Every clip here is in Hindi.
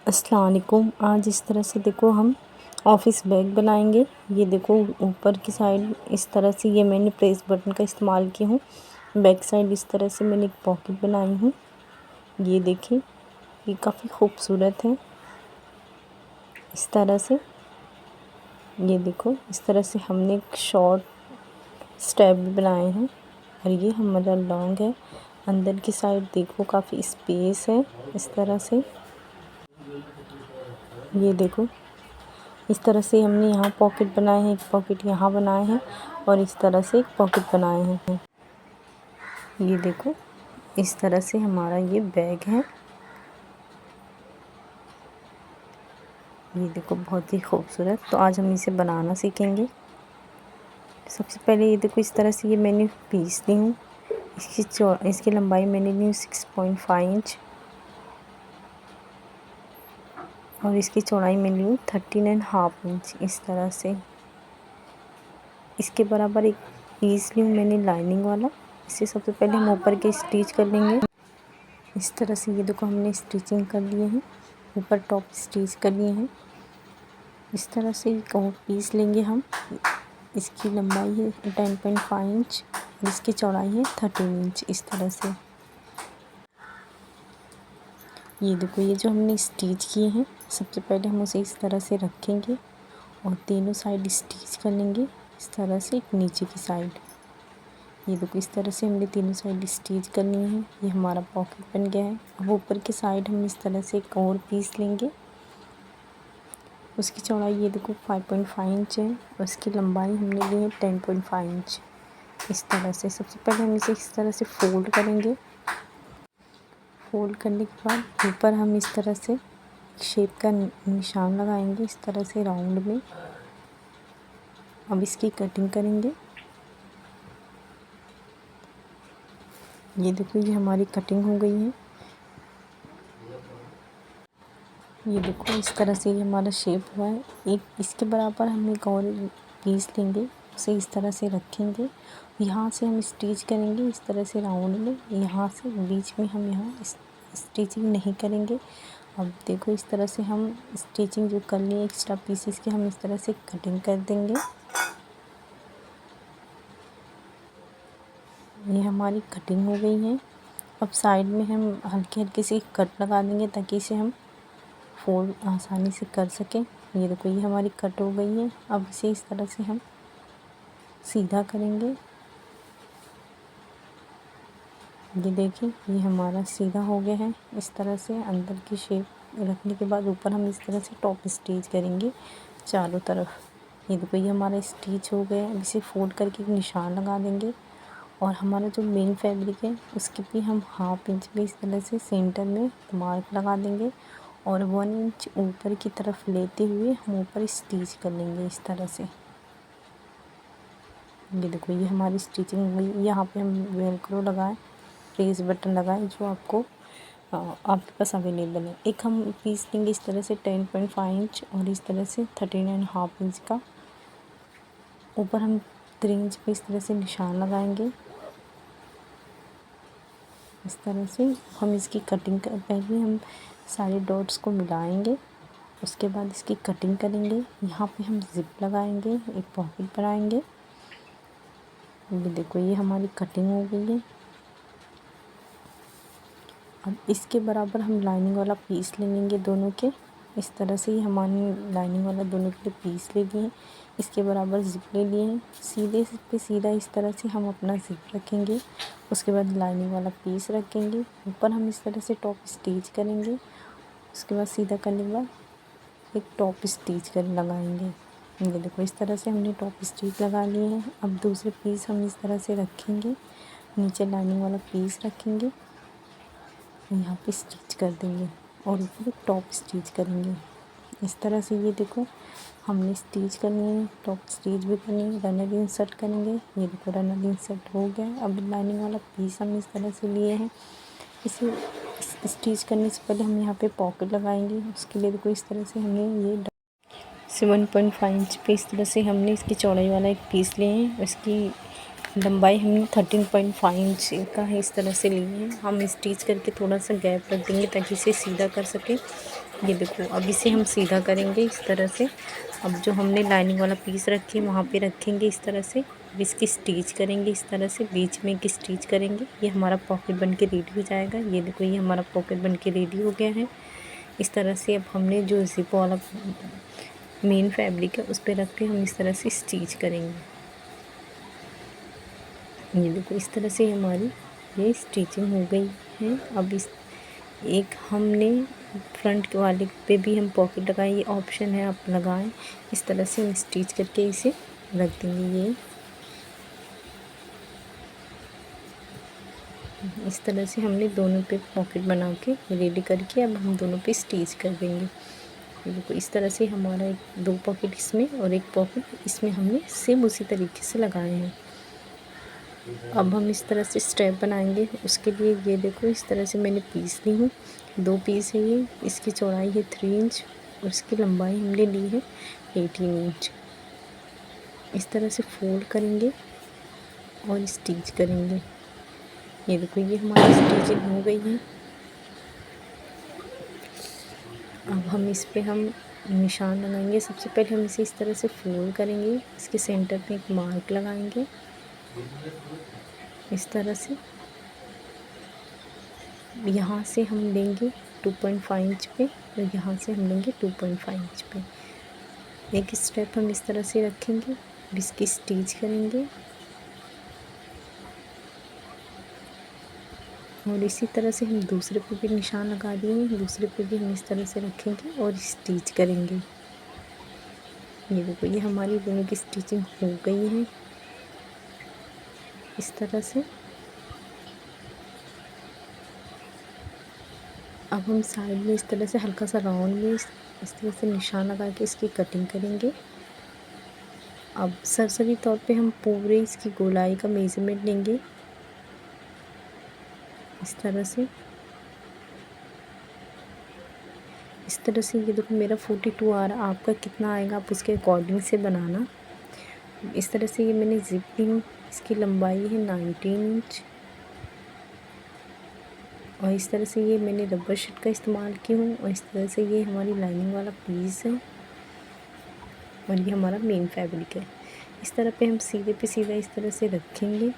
अस्सलाम वालेकुम। आज इस तरह से देखो हम ऑफिस बैग बनाएंगे। ये देखो ऊपर की साइड इस तरह से ये मैंने प्रेस बटन का इस्तेमाल किया हूँ। बैक साइड इस तरह से मैंने एक पॉकेट बनाई हूँ। ये देखिए, ये काफ़ी खूबसूरत है। इस तरह से ये देखो, इस तरह से हमने एक शॉर्ट स्टेप भी बनाए हैं और ये हमारा लॉन्ग है। अंदर की साइड देखो काफ़ी स्पेस है। इस तरह से ये देखो, इस तरह से हमने यहाँ पॉकेट बनाए हैं, एक पॉकेट यहाँ बनाए हैं और इस तरह से एक पॉकेट बनाए हैं। ये देखो, इस तरह से हमारा ये बैग है। ये देखो, बहुत ही खूबसूरत। तो आज हम इसे बनाना सीखेंगे। सबसे पहले ये देखो, इस तरह से ये मैंने पीस ली हूँ। इसकी लंबाई मैंने ली 6.5 इंच और इसकी चौड़ाई मैं ली 13.5 इंच। इस तरह से इसके बराबर एक पीस ली हूँ मैंने लाइनिंग वाला। इसे सबसे पहले हम ऊपर के स्टिच कर लेंगे। इस तरह से ये देखो, हमने स्टिचिंग कर लिए हैं, ऊपर टॉप स्टिच कर लिए हैं। इस तरह से एक और पीस लेंगे हम। इसकी लंबाई है 10.5 इंच और इसकी चौड़ाई है 13 इंच। इस तरह से ये देखो, ये जो हमने स्टिच किए हैं, सबसे पहले हम उसे इस तरह से रखेंगे और तीनों साइड स्टिच कर लेंगे। इस तरह से एक नीचे की साइड। ये देखो, इस तरह से हमने तीनों साइड स्टिच करनी है। ये हमारा पॉकेट बन गया है। अब ऊपर की साइड हम इस तरह से एक और पीस लेंगे। उसकी चौड़ाई ये देखो 5.5 इंच है और उसकी लंबाई हमने ली है 10.5 इंच। इस तरह से सबसे पहले हम इसे इस तरह से फोल्ड करेंगे। फोल्ड करने के बाद ऊपर हम इस तरह से शेप का निशान लगाएंगे, इस तरह से राउंड में। अब इसकी कटिंग करेंगे। ये देखो, ये हमारी कटिंग हो गई है। ये देखो, इस तरह से ये हमारा शेप हुआ है। एक इसके बराबर हम एक और पीस लेंगे, उसे इस तरह से रखेंगे। यहाँ से हम स्टिच करेंगे इस तरह से राउंड में। यहाँ से बीच में हम यहाँ स्टिचिंग नहीं करेंगे। अब देखो, इस तरह से हम स्टिचिंग जो कर लिए एक्स्ट्रा पीसेस की, हम इस तरह से कटिंग कर देंगे। ये हमारी कटिंग हो गई है। अब साइड में हम हल्की हल्की सी कट लगा देंगे ताकि इसे हम फोल्ड आसानी से कर सकें। ये देखो, ये हमारी कट हो गई है। अब इसे इस तरह से हम सीधा करेंगे। ये देखिए, ये हमारा सीधा हो गया है। इस तरह से अंदर की शेप रखने के बाद ऊपर हम इस तरह से टॉप स्टिच करेंगे चारों तरफ। ये देखो, ये हमारा स्टिच हो गया है। अब इसे फोल्ड करके एक निशान लगा देंगे और हमारा जो मेन फैब्रिक है उसके भी हम 1/2 इंच पे इस तरह से सेंटर में मार्क लगा देंगे और 1 इंच ऊपर की तरफ लेते हुए हम ऊपर स्टिच कर लेंगे इस तरह से। ये देखो, ये हमारी स्टिचिंग हुई। यहाँ पे हम वेलक्रो लगाएं, प्रेस बटन लगाएं जो आपके पास अवेलेबल है। एक हम पीस लेंगे इस तरह से 10.5 इंच और इस तरह से 13.5 इंच का। ऊपर हम 3 इंच पे इस तरह से निशान लगाएंगे। इस तरह से हम इसकी कटिंग पहले हम सारे डॉट्स को मिलाएंगे, उसके बाद इसकी कटिंग करेंगे। यहाँ पे हम जिप लगाएंगे, एक पॉकेट बनाएंगे। ये देखो, ये हमारी कटिंग हो गई है। अब इसके बराबर हम लाइनिंग वाला पीस ले लेंगे दोनों के। इस तरह से ही हमारी लाइनिंग वाला दोनों के लिए पीस ले लिए। इसके बराबर जिप ले लिए हैं। सीधे पे सीधा इस तरह से हम अपना जिप रखेंगे। उसके बाद लाइनिंग वाला पीस रखेंगे। ऊपर हम इस तरह से टॉप स्टिच करेंगे। उसके बाद सीधा करने के बाद एक टॉप स्टिच कर लगाएंगे। ये देखो, इस तरह से हमने टॉप स्टिच लगा लिए हैं। अब दूसरे पीस हम इस तरह से रखेंगे, नीचे लाइनिंग वाला पीस रखेंगे, यहाँ पे स्टिच कर देंगे और ऊपर टॉप स्टिच करेंगे। इस तरह से ये देखो, हमने स्टिच करनी है, टॉप स्टिच भी करनी है, रनर इंसर्ट करेंगे। ये देखो, रनर इंसर्ट हो गया। अब लाइनिंग वाला पीस हम इस तरह से लिए हैं। इसे स्टिच करने से पहले हम यहाँ पे पॉकेट लगाएंगे। उसके लिए देखो, इस तरह से हमने ये 7.5 इंच पे इस तरह से हमने इसकी चौड़ाई वाला एक पीस लिए हैं। इसकी लंबाई हमने 13.5 इंच का है, इस तरह से लिए हैं। हम स्टिच करके थोड़ा सा गैप रख देंगे ताकि इसे सीधा कर सके। ये देखो अब इसे हम सीधा करेंगे इस तरह से। अब जो हमने लाइनिंग वाला पीस रखे वहाँ पे रखेंगे इस तरह से। अब इसकी स्टिच करेंगे इस तरह से, बीच में एक स्टिच करेंगे। ये हमारा पॉकेट बन के रेडी हो जाएगा। ये देखो ये हमारा पॉकेट बन के रेडी हो गया है इस तरह से। अब हमने जो ज़िप वाला मेन फैब्रिक है उस पर रख के हम इस तरह से स्टिच करेंगे। ये देखो इस तरह से हमारी ये स्टिचिंग हो गई है। अब इस एक हमने फ्रंट वाले पे भी हम पॉकेट लगाएं, ये ऑप्शन है आप लगाएं। इस तरह से हम स्टिच करके इसे रख देंगे। ये इस तरह से हमने दोनों पे पॉकेट बना के रेडी करके अब हम दोनों पे स्टिच कर देंगे। देखो इस तरह से हमारा एक 2 पॉकेट इसमें और एक पॉकेट इसमें हमने सेम उसी तरीके से लगाए हैं। अब हम इस तरह से स्टेप बनाएंगे। उसके लिए ये देखो इस तरह से मैंने पीस ली हूँ, 2 पीस है ये। इसकी चौड़ाई है 3 इंच और इसकी लंबाई हमने ली है 18 इंच। इस तरह से फोल्ड करेंगे और स्टिच करेंगे। ये देखो ये हमारी स्टिचिंग हो गई है। अब हम इस पे हम निशान लगाएंगे। सबसे पहले हम इसे इस तरह से फोल्ड करेंगे, इसके सेंटर पे एक मार्क लगाएंगे इस तरह से। यहाँ से हम लेंगे 2.5 इंच पे और यहाँ से हम लेंगे 2.5 इंच पे। एक स्टेप हम इस तरह से रखेंगे, इसकी स्टिच करेंगे और इसी तरह से हम दूसरे पे भी निशान लगा दिए। दूसरे पे भी हम इस तरह से रखेंगे और स्टिच करेंगे। ये देखो ये हमारी दोनों की स्टिचिंग हो गई है इस तरह से। अब हम साइड में इस तरह से हल्का सा राउंड में इस तरह से निशान लगा के इसकी कटिंग करेंगे। अब सरसरी तौर पे हम पूरे इसकी गोलाई का मेज़रमेंट लेंगे इस तरह से। इस तरह से ये देखो मेरा 42 आ रहा, आपका कितना आएगा आप उसके अकॉर्डिंग से बनाना। इस तरह से ये मैंने ज़िप ली हूँ, इसकी लंबाई है 19 इंच और इस तरह से ये मैंने रबर शीट का इस्तेमाल की हूँ। और इस तरह से ये हमारी लाइनिंग वाला पीस है और ये हमारा मेन फैब्रिक है। इस तरह पे हम सीधे पे सीधा इस तरह से रखेंगे,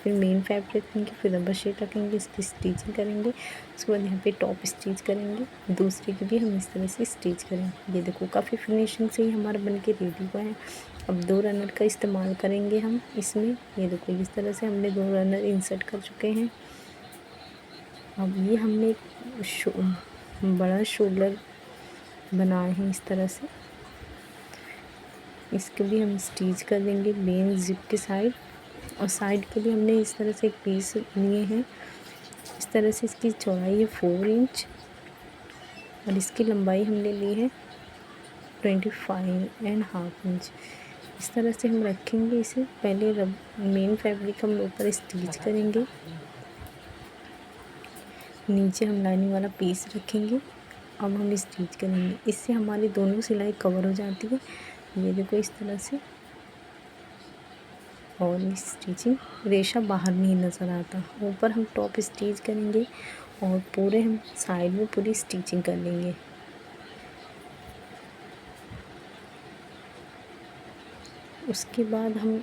फिर मेन फैब्रिक रखेंगे, फिर रबर शीट रखेंगे, इसकी स्टिचिंग करेंगे। उसके बाद यहाँ पे टॉप स्टिच करेंगे, दूसरे की भी हम इस तरह से स्टिच करेंगे। ये देखो काफ़ी फिनिशिंग से ही हमारा बन के रेडी हुआ है। अब 2 रनर का इस्तेमाल करेंगे हम इसमें। ये देखो इस तरह से हमने 2 रनर इंसर्ट कर चुके हैं। अब ये हमने बड़ा शोल्डर बनाए हैं इस तरह से, इसके भी हम स्टिच कर देंगे मेन जिप के साइड। और साइड के लिए हमने इस तरह से एक पीस लिए हैं। इस तरह से इसकी चौड़ाई है 4 इंच और इसकी लंबाई हमने ली है 25.5 इंच। इस तरह से हम रखेंगे इसे। पहले मेन फैब्रिक हम ऊपर स्टिच करेंगे, नीचे हम लाइनिंग वाला पीस रखेंगे। अब हम स्टिच करेंगे, इससे हमारी दोनों सिलाई कवर हो जाती है। ये देखो इस तरह से। और इस स्टिचिंग रेशा बाहर नहीं नज़र आता। ऊपर हम टॉप स्टिच करेंगे और पूरे हम साइड में पूरी स्टिचिंग कर लेंगे। उसके बाद हम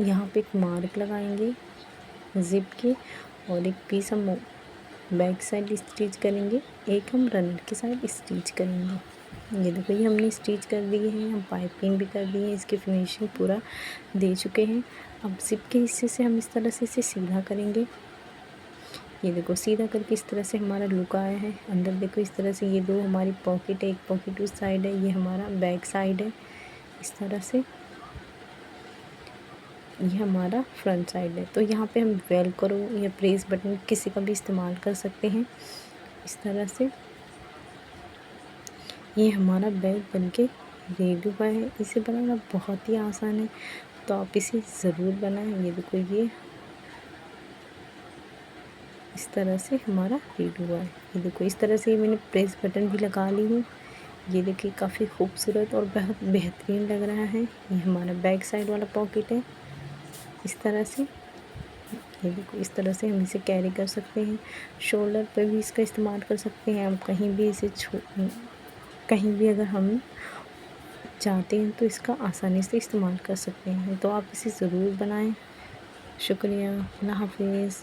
यहाँ पे एक मार्क लगाएंगे ज़िप के और एक पीस हम बैक साइड स्टिच करेंगे, एक हम रनर के साइड स्टिच करेंगे। ये देखो ये हमने स्टिच कर दिए हैं, हम पाइपिंग भी कर दी है, इसकी फिनिशिंग पूरा दे चुके हैं। अब ज़िप के हिस्से से हम इस तरह से इसे सीधा करेंगे। ये देखो सीधा करके इस तरह से हमारा लुक आया है। अंदर देखो इस तरह से ये 2 हमारी पॉकेट है, एक पॉकेट उस साइड है, ये हमारा बैक साइड है इस तरह से। ये हमारा फ्रंट साइड है। तो यहाँ पे हम वेलक्रो या प्रेस बटन किसी का भी इस्तेमाल कर सकते हैं इस तरह से। ये हमारा बैग बनके रेडी हुआ है। इसे बनाना बहुत ही आसान है, तो आप इसे ज़रूर बनाएं। ये देखो ये इस तरह से हमारा रेडी हुआ है। ये देखो इस तरह से मैंने प्रेस बटन भी लगा ली हूँ। ये देखिए काफ़ी खूबसूरत और बहुत बेहतरीन लग रहा है। ये हमारा बैक साइड वाला पॉकेट है इस तरह से। ये देखो इस तरह से हम इसे कैरी कर सकते हैं। शोल्डर पे भी इसका इस्तेमाल कर सकते हैं हम, कहीं भी इसे कहीं भी अगर हम चाहते हैं तो इसका आसानी से इस्तेमाल कर सकते हैं। तो आप इसे ज़रूर बनाएं। शुक्रिया। अल्लाह हाफ़िज़।